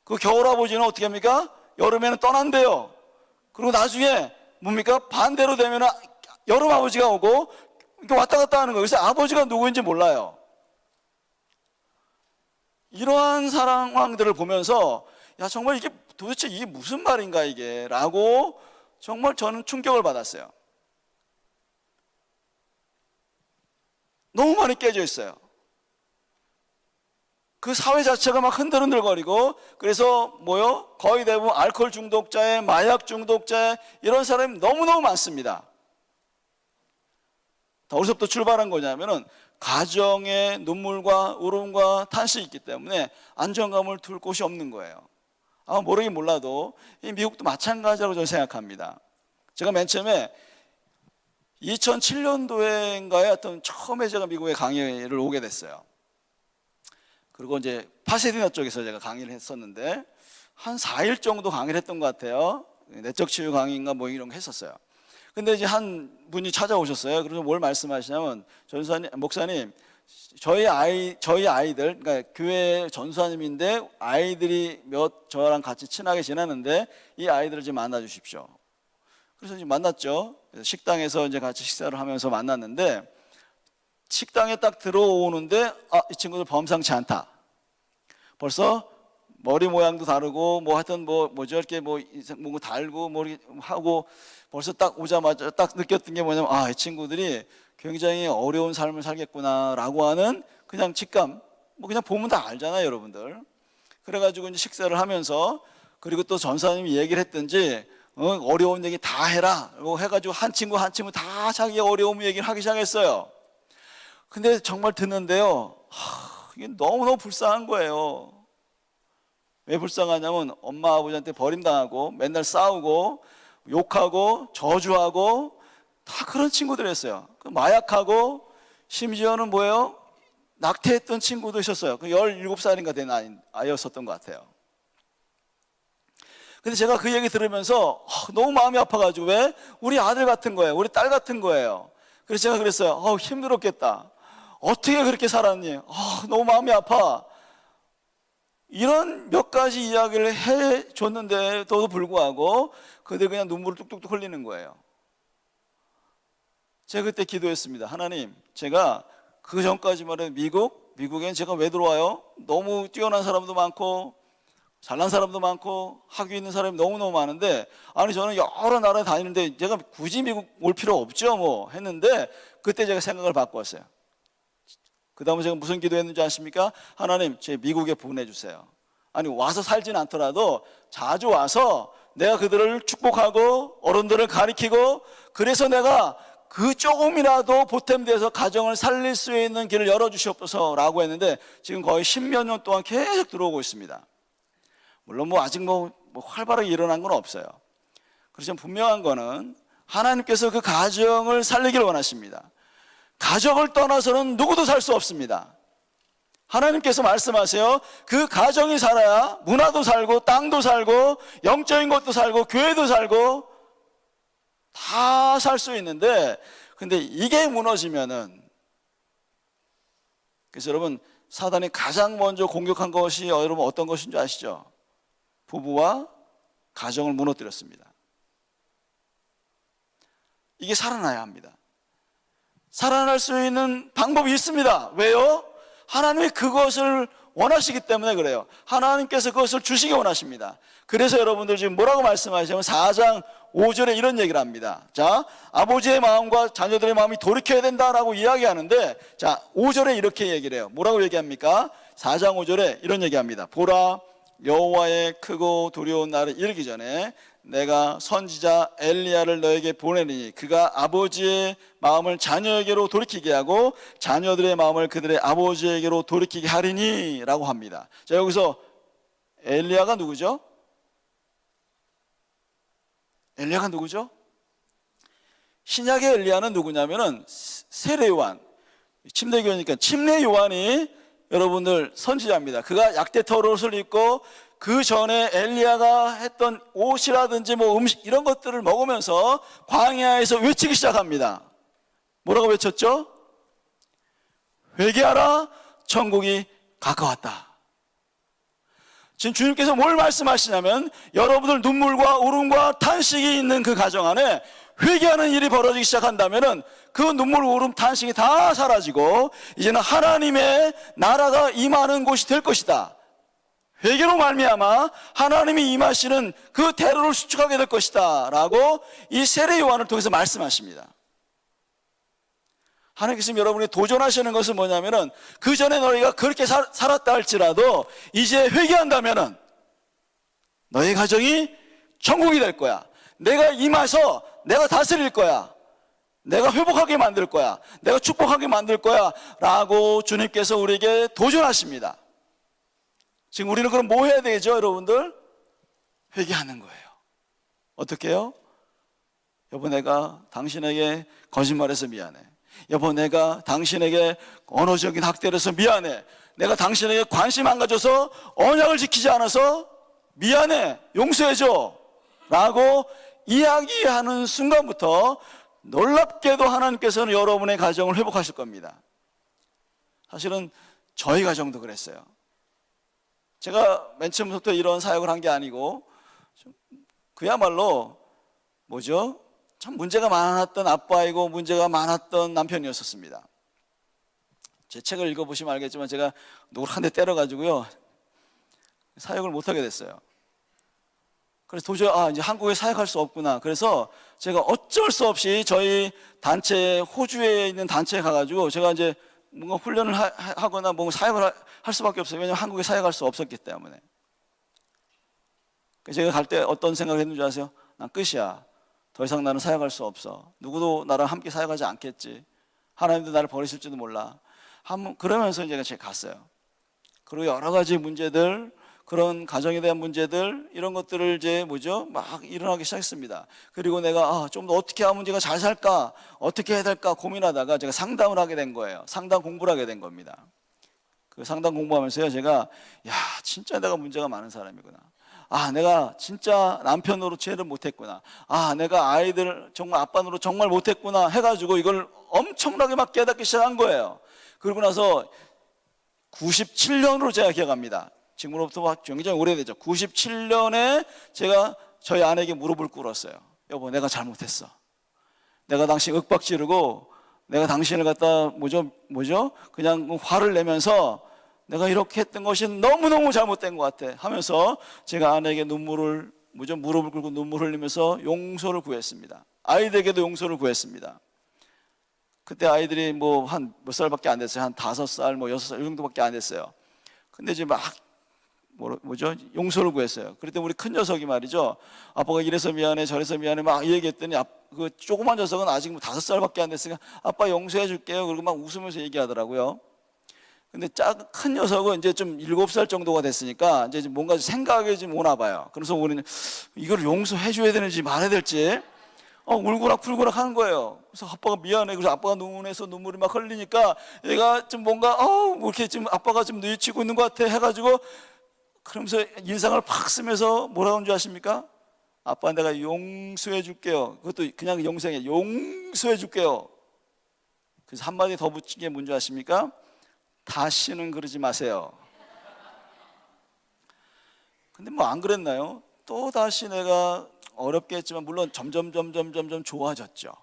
그 겨울 아버지는 어떻게 합니까? 여름에는 떠난대요. 그리고 나중에 뭡니까? 반대로 되면 여름 아버지가 오고 이렇게 왔다 갔다 하는 거예요. 그래서 아버지가 누구인지 몰라요. 이러한 상황들을 보면서 야 정말 이게 도대체 이게 무슨 말인가 이게 라고 정말 저는 충격을 받았어요. 너무 많이 깨져 있어요. 그 사회 자체가 막 흔들흔들거리고 그래서 거의 대부분 알코올 중독자에 마약 중독자에 이런 사람이 너무너무 많습니다. 어디서부터 출발한 거냐면은 가정에 눈물과 울음과 탄식이 있기 때문에 안정감을 둘 곳이 없는 거예요. 아마 모르긴 몰라도 이 미국도 마찬가지라고 저는 생각합니다. 제가 맨 처음에 2007년도인가에 하여튼 처음에 제가 미국에 강의를 오게 됐어요. 그리고 이제 파세디나 쪽에서 제가 강의를 했었는데 한 4일 정도 강의를 했던 것 같아요. 내적 치유 강의인가 뭐 이런 거 했었어요. 근데 이제 한 분이 찾아오셨어요. 그래서 뭘 말씀하시냐면, 목사님, 저희 아이들, 그러니까 교회 전수사님인데 아이들이 저랑 같이 친하게 지내는데 이 아이들을 좀 만나 주십시오. 그래서 이제 만났죠. 그래서 식당에서 이제 같이 식사를 하면서 만났는데, 식당에 딱 들어오는데 이 친구들 범상치 않다. 벌써 머리 모양도 다르고 뭐 하여튼 뭐죠 이렇게 뭐 달고 뭐 하고, 벌써 딱 오자마자 딱 느꼈던 게 뭐냐면 이 친구들이 굉장히 어려운 삶을 살겠구나라고 하는 그냥 직감, 뭐 그냥 보면 다 알잖아요, 여러분들. 그래가지고 이제 식사를 하면서, 그리고 또 전사님이 얘기를 했든지 어려운 얘기 다 해라 해가지고 한 친구 다 자기 어려움 얘기를 하기 시작했어요. 근데 정말 듣는데요, 이게 너무너무 불쌍한 거예요. 왜 불쌍하냐면 엄마 아버지한테 버림당하고 맨날 싸우고 욕하고 저주하고 다 그런 친구들이었어요. 마약하고 심지어는 뭐예요? 낙태했던 친구도 있었어요. 17살인가 된 아이였었던 것 같아요. 근데 제가 그 얘기 들으면서 너무 마음이 아파가지고, 왜? 우리 아들 같은 거예요. 우리 딸 같은 거예요. 그래서 제가 그랬어요. 힘들었겠다. 어떻게 그렇게 살았니? 너무 마음이 아파. 이런 몇 가지 이야기를 해줬는데도 불구하고 그들 그냥 눈물을 뚝뚝뚝 흘리는 거예요. 제가 그때 기도했습니다. 하나님, 제가 그 전까지만 해도 미국엔 제가 왜 들어와요? 너무 뛰어난 사람도 많고 잘난 사람도 많고 학위 있는 사람이 너무너무 많은데, 아니 저는 여러 나라에 다니는데 제가 굳이 미국 올 필요 없죠 뭐 했는데, 그때 제가 생각을 바꿨어요. 그 다음에 제가 무슨 기도했는지 아십니까? 하나님, 제 미국에 보내주세요. 아니 와서 살진 않더라도 자주 와서 내가 그들을 축복하고 어른들을 가리키고, 그래서 내가 그 조금이라도 보탬돼서 가정을 살릴 수 있는 길을 열어주시옵소서 라고 했는데, 지금 거의 10몇 년 동안 계속 들어오고 있습니다. 물론 뭐 아직 활발하게 일어난 건 없어요. 그렇지만 분명한 거는 하나님께서 그 가정을 살리기를 원하십니다. 가정을 떠나서는 누구도 살 수 없습니다. 하나님께서 말씀하세요. 그 가정이 살아야 문화도 살고 땅도 살고 영적인 것도 살고 교회도 살고 다 살 수 있는데, 근데 이게 무너지면은, 그래서 여러분, 사단이 가장 먼저 공격한 것이 여러분 어떤 것인 줄 아시죠? 부부와 가정을 무너뜨렸습니다. 이게 살아나야 합니다. 살아날 수 있는 방법이 있습니다. 왜요? 하나님이 그것을 원하시기 때문에 그래요. 하나님께서 그것을 주시기 원하십니다. 그래서 여러분들 지금 뭐라고 말씀하시냐면 4장 5절에 이런 얘기를 합니다. 자, 아버지의 마음과 자녀들의 마음이 돌이켜야 된다라고 이야기하는데, 자, 5절에 이렇게 얘기를 해요. 뭐라고 얘기합니까? 4장 5절에 이런 얘기합니다. 보라, 여호와의 크고 두려운 날이 이르기 전에 내가 선지자 엘리야를 너에게 보내리니 그가 아버지의 마음을 자녀에게로 돌이키게 하고 자녀들의 마음을 그들의 아버지에게로 돌이키게 하리니 라고 합니다. 자, 여기서 엘리야가 누구죠? 엘리야가 누구죠? 신약의 엘리야는 누구냐면은 세례 요한, 침례교회니까 침례 요한이 여러분들 선지자입니다. 그가 약대 털옷을 입고 그 전에 엘리야가 했던 옷이라든지 뭐 음식 이런 것들을 먹으면서 광야에서 외치기 시작합니다. 뭐라고 외쳤죠? 회개하라, 천국이 가까웠다. 지금 주님께서 뭘 말씀하시냐면, 여러분들 눈물과 울음과 탄식이 있는 그 가정 안에 회개하는 일이 벌어지기 시작한다면은 그 눈물, 울음, 탄식이 다 사라지고 이제는 하나님의 나라가 임하는 곳이 될 것이다. 회개로 말미암아 하나님이 임하시는 그 대로를 수축하게 될 것이다 라고 이 세례 요한을 통해서 말씀하십니다. 하나님께서 여러분이 도전하시는 것은 뭐냐면은, 그 전에 너희가 그렇게 살았다 할지라도 이제 회개한다면은 너희 가정이 천국이 될 거야. 내가 임해서 내가 다스릴 거야. 내가 회복하게 만들 거야. 내가 축복하게 만들 거야. 라고 주님께서 우리에게 도전하십니다. 지금 우리는 그럼 뭐 해야 되죠, 여러분들? 회개하는 거예요. 어떻게 해요? 여보, 내가 당신에게 거짓말해서 미안해. 여보, 내가 당신에게 언어적인 학대를 해서 미안해. 내가 당신에게 관심 안 가져서 언약을 지키지 않아서 미안해. 용서해줘. 라고 이야기하는 순간부터 놀랍게도 하나님께서는 여러분의 가정을 회복하실 겁니다. 사실은 저희 가정도 그랬어요. 제가 맨 처음부터 이런 사역을 한 게 아니고 그야말로 뭐죠? 참 문제가 많았던 아빠이고 문제가 많았던 남편이었었습니다. 제 책을 읽어보시면 알겠지만 제가 누구를 한 대 때려가지고요 사역을 못하게 됐어요. 그래서 도저히 이제 한국에 사역할 수 없구나. 그래서 제가 어쩔 수 없이 저희 단체, 호주에 있는 단체에 가가지고 제가 이제 뭔가 훈련을 하거나 뭔가 사역을 할 수밖에 없어요. 왜냐하면 한국에 사역할 수 없었기 때문에. 제가 갈 때 어떤 생각을 했는지 아세요? 난 끝이야. 더 이상 나는 사역할 수 없어. 누구도 나랑 함께 사역하지 않겠지. 하나님도 나를 버리실지도 몰라. 그러면서 이제 제가 갔어요. 그리고 여러 가지 문제들, 그런 가정에 대한 문제들, 이런 것들을 이제 막 일어나기 시작했습니다. 그리고 내가 좀 더 어떻게 하면 제가 잘 살까, 어떻게 해야 될까 고민하다가 제가 상담을 하게 된 거예요. 상담 공부를 하게 된 겁니다. 그 상담 공부하면서요, 제가 진짜 내가 문제가 많은 사람이구나. 내가 진짜 남편 노릇을 못했구나. 내가 아이들 정말 아빠 노릇 정말 못했구나 해가지고 이걸 엄청나게 막 깨닫기 시작한 거예요. 그러고 나서 97년으로 제가 기억합니다. 지금으로부터 굉장히 오래되죠. 97년에 제가 저희 아내에게 무릎을 꿇었어요. 여보, 내가 잘못했어. 내가 당신 윽박지르고 내가 당신을 갖다 그냥 화를 내면서 내가 이렇게 했던 것이 너무너무 잘못된 것 같아 하면서 제가 아내에게 무릎을 꿇고 눈물을 흘리면서 용서를 구했습니다. 아이들에게도 용서를 구했습니다. 그때 아이들이 한 몇 살밖에 안 됐어요. 한 5살, 6살 이 정도밖에 안 됐어요. 근데 이제 막 용서를 구했어요. 그랬더니 우리 큰 녀석이 말이죠. 아빠가 이래서 미안해 저래서 미안해 막 얘기했더니 그 조그만 녀석은 아직 5살밖에 안 됐으니까 아빠 용서해 줄게요. 그리고 막 웃으면서 얘기하더라고요. 근데 큰 녀석은 이제 좀 7살 정도가 됐으니까 이제 뭔가 생각이 좀 오나 봐요. 그래서 우리는 이걸 용서해 줘야 되는지 말아야 될지 울고락불고락 하는 거예요. 그래서 아빠가 미안해. 그래서 아빠가 눈에서 눈물이 막 흘리니까 얘가 좀 뭔가 이렇게 좀 아빠가 좀 뉘우치고 있는 것 같아 해가지고 그러면서 인상을 팍 쓰면서 뭐라고 하는 줄 아십니까? 아빠, 내가 용서해 줄게요. 그것도 그냥 용서해, 용서해 줄게요. 그래서 한마디 더 붙인 게 뭔지 아십니까? 다시는 그러지 마세요. 근데 안 그랬나요? 또 다시 내가 어렵게 했지만 물론 점점 좋아졌죠.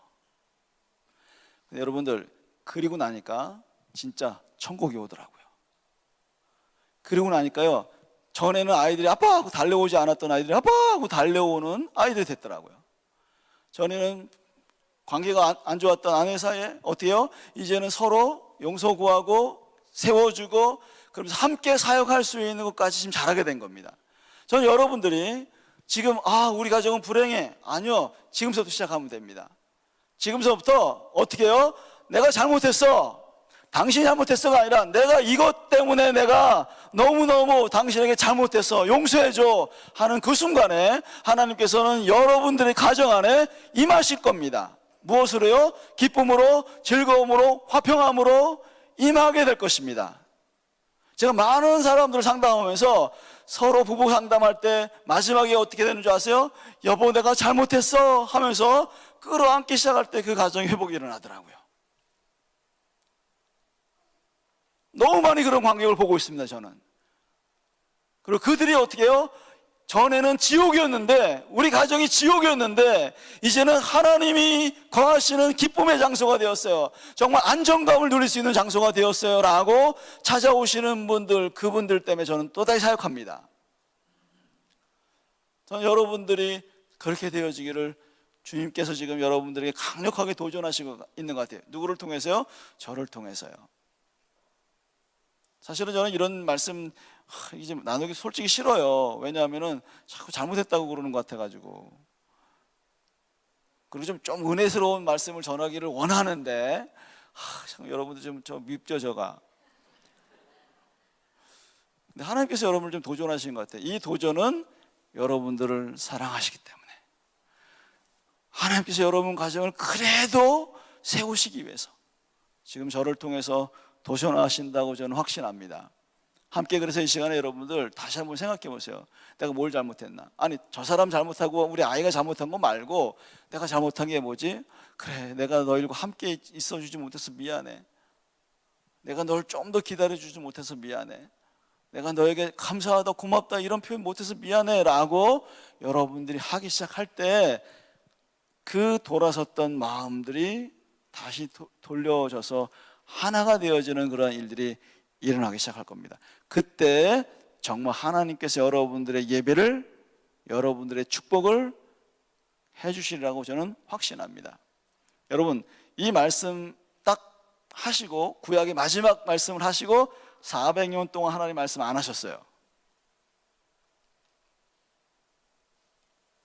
근데 여러분들, 그리고 나니까 진짜 천국이 오더라고요. 그리고 나니까요, 전에는 아이들이 아빠 하고 달려오지 않았던 아이들이 아빠 하고 달려오는 아이들이 됐더라고요. 전에는 관계가 안 좋았던 아내 사이에 어떻게 해요? 이제는 서로 용서 구하고 세워주고 그러면서 함께 사역할 수 있는 것까지 지금 잘하게 된 겁니다. 저는 여러분들이 지금 우리 가정은 불행해. 아니요, 지금서부터 시작하면 됩니다. 지금서부터 어떻게 해요? 내가 잘못했어. 당신이 잘못했어가 아니라 내가 이것 때문에 내가 너무너무 당신에게 잘못했어. 용서해줘 하는 그 순간에 하나님께서는 여러분들의 가정 안에 임하실 겁니다. 무엇으로요? 기쁨으로, 즐거움으로, 화평함으로 임하게 될 것입니다. 제가 많은 사람들을 상담하면서 서로 부부 상담할 때 마지막에 어떻게 되는 줄 아세요? 여보, 내가 잘못했어 하면서 끌어안기 시작할 때 그 가정이 회복이 일어나더라고요. 너무 많이 그런 광경을 보고 있습니다, 저는. 그리고 그들이 어떻게 해요? 전에는 지옥이었는데, 우리 가정이 지옥이었는데 이제는 하나님이 거하시는 기쁨의 장소가 되었어요. 정말 안정감을 누릴 수 있는 장소가 되었어요 라고 찾아오시는 분들, 그분들 때문에 저는 또다시 사역합니다. 저는 여러분들이 그렇게 되어지기를 주님께서 지금 여러분들에게 강력하게 도전하시고 있는 것 같아요. 누구를 통해서요? 저를 통해서요. 사실은 저는 이런 말씀 이제 나누기 솔직히 싫어요. 왜냐하면은 자꾸 잘못했다고 그러는 것 같아가지고. 그리고 좀 은혜스러운 말씀을 전하기를 원하는데 참 여러분들 좀 밉죠 저가. 근데 하나님께서 여러분을 좀 도전하시는 것 같아요. 이 도전은 여러분들을 사랑하시기 때문에, 하나님께서 여러분 가정을 그래도 세우시기 위해서 지금 저를 통해서 도전하신다고 저는 확신합니다. 함께 그래서 이 시간에 여러분들 다시 한번 생각해 보세요. 내가 뭘 잘못했나? 아니 저 사람 잘못하고 우리 아이가 잘못한 거 말고 내가 잘못한 게 뭐지? 그래, 내가 너희들과 함께 있어주지 못해서 미안해. 내가 널 좀 더 기다려주지 못해서 미안해. 내가 너에게 감사하다 고맙다 이런 표현 못해서 미안해 라고 여러분들이 하기 시작할 때 그 돌아섰던 마음들이 다시 돌려져서 하나가 되어지는 그런 일들이 일어나기 시작할 겁니다. 그때 정말 하나님께서 여러분들의 예배를, 여러분들의 축복을 해주시리라고 저는 확신합니다. 여러분, 이 말씀 딱 하시고 구약의 마지막 말씀을 하시고 400년 동안 하나님 말씀 안 하셨어요.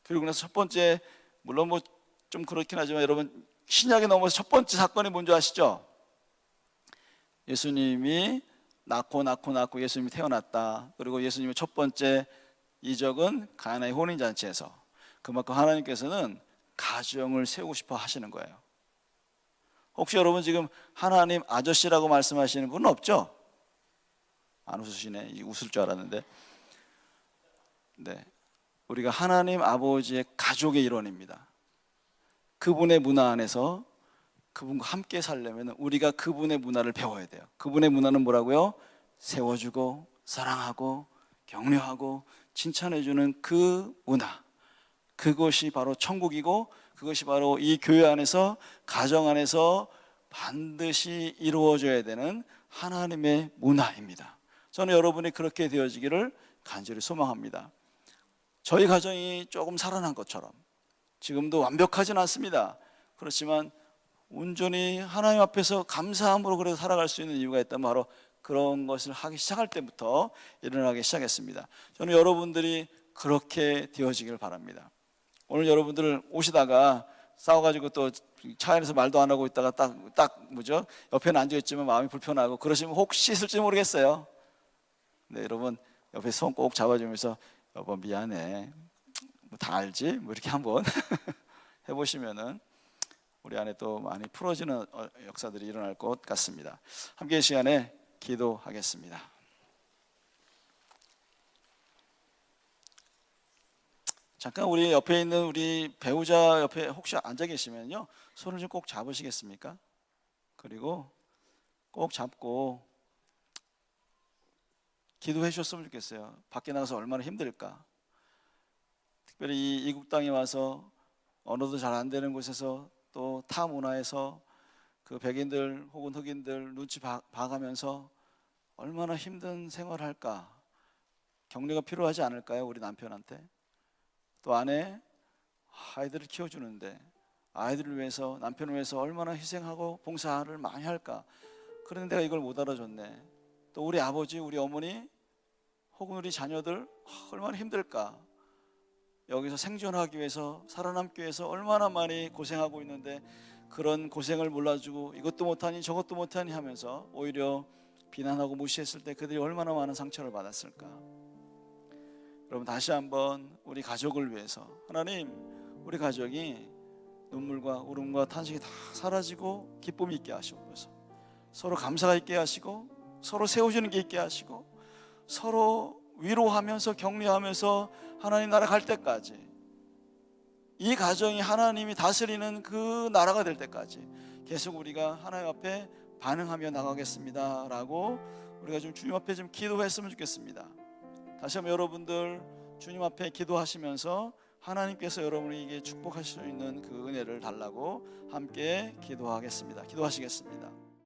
그리고 나서 첫 번째, 물론 뭐 좀 그렇긴 하지만 여러분, 신약에 넘어서 첫 번째 사건이 뭔지 아시죠? 예수님이 낳고 예수님이 태어났다. 그리고 예수님의 첫 번째 이적은 가나의 혼인잔치에서, 그만큼 하나님께서는 가정을 세우고 싶어 하시는 거예요. 혹시 여러분 지금 하나님 아저씨라고 말씀하시는 분은 없죠? 안 웃으시네. 웃을 줄 알았는데. 네, 우리가 하나님 아버지의 가족의 일원입니다. 그분의 문화 안에서 그분과 함께 살려면 우리가 그분의 문화를 배워야 돼요. 그분의 문화는 뭐라고요? 세워주고 사랑하고 격려하고 칭찬해주는 그 문화, 그것이 바로 천국이고 그것이 바로 이 교회 안에서, 가정 안에서 반드시 이루어져야 되는 하나님의 문화입니다. 저는 여러분이 그렇게 되어지기를 간절히 소망합니다. 저희 가정이 조금 살아난 것처럼, 지금도 완벽하진 않습니다. 그렇지만 온전히 하나님 앞에서 감사함으로 그래도 살아갈 수 있는 이유가 있다면 바로 그런 것을 하기 시작할 때부터 일어나기 시작했습니다. 저는 여러분들이 그렇게 되어지길 바랍니다. 오늘 여러분들 오시다가 싸워가지고 또 차 안에서 말도 안 하고 있다가 딱 뭐죠? 옆에는 앉아있지만 마음이 불편하고 그러시면 혹시 있을지 모르겠어요. 네, 여러분 옆에 손 꼭 잡아주면서 여보 미안해, 뭐 다 알지? 뭐 이렇게 한번 해보시면은 우리 안에 또 많이 풀어지는 역사들이 일어날 것 같습니다. 함께 이 시간에 기도하겠습니다. 잠깐 우리 옆에 있는 우리 배우자 옆에 혹시 앉아 계시면요, 손을 좀 꼭 잡으시겠습니까? 그리고 꼭 잡고 기도해 주셨으면 좋겠어요. 밖에 나가서 얼마나 힘들까. 특별히 이 이국 땅에 와서 언어도 잘 안 되는 곳에서 또 타 문화에서 그 백인들 혹은 흑인들 눈치 봐가면서 얼마나 힘든 생활을 할까. 격려가 필요하지 않을까요? 우리 남편한테. 또 아내, 아이들을 키워주는데 아이들을 위해서, 남편을 위해서 얼마나 희생하고 봉사를 많이 할까. 그런데 내가 이걸 못 알아줬네. 또 우리 아버지, 우리 어머니 혹은 우리 자녀들 얼마나 힘들까. 여기서 생존하기 위해서, 살아남기 위해서 얼마나 많이 고생하고 있는데 그런 고생을 몰라주고 이것도 못하니 저것도 못하니 하면서 오히려 비난하고 무시했을 때 그들이 얼마나 많은 상처를 받았을까. 여러분 다시 한번 우리 가족을 위해서, 하나님 우리 가족이 눈물과 울음과 탄식이 다 사라지고 기쁨이 있게 하시옵소서. 서로 감사가 있게 하시고 서로 세워주는 게 있게 하시고 서로 위로하면서 격려하면서 하나님 나라 갈 때까지, 이 가정이 하나님이 다스리는 그 나라가 될 때까지 계속 우리가 하나님 앞에 반응하며 나가겠습니다 라고 우리가 좀 주님 앞에 좀 기도했으면 좋겠습니다. 다시 한번 여러분들 주님 앞에 기도하시면서 하나님께서 여러분에게 축복하실 수 있는 그 은혜를 달라고 함께 기도하겠습니다. 기도하시겠습니다.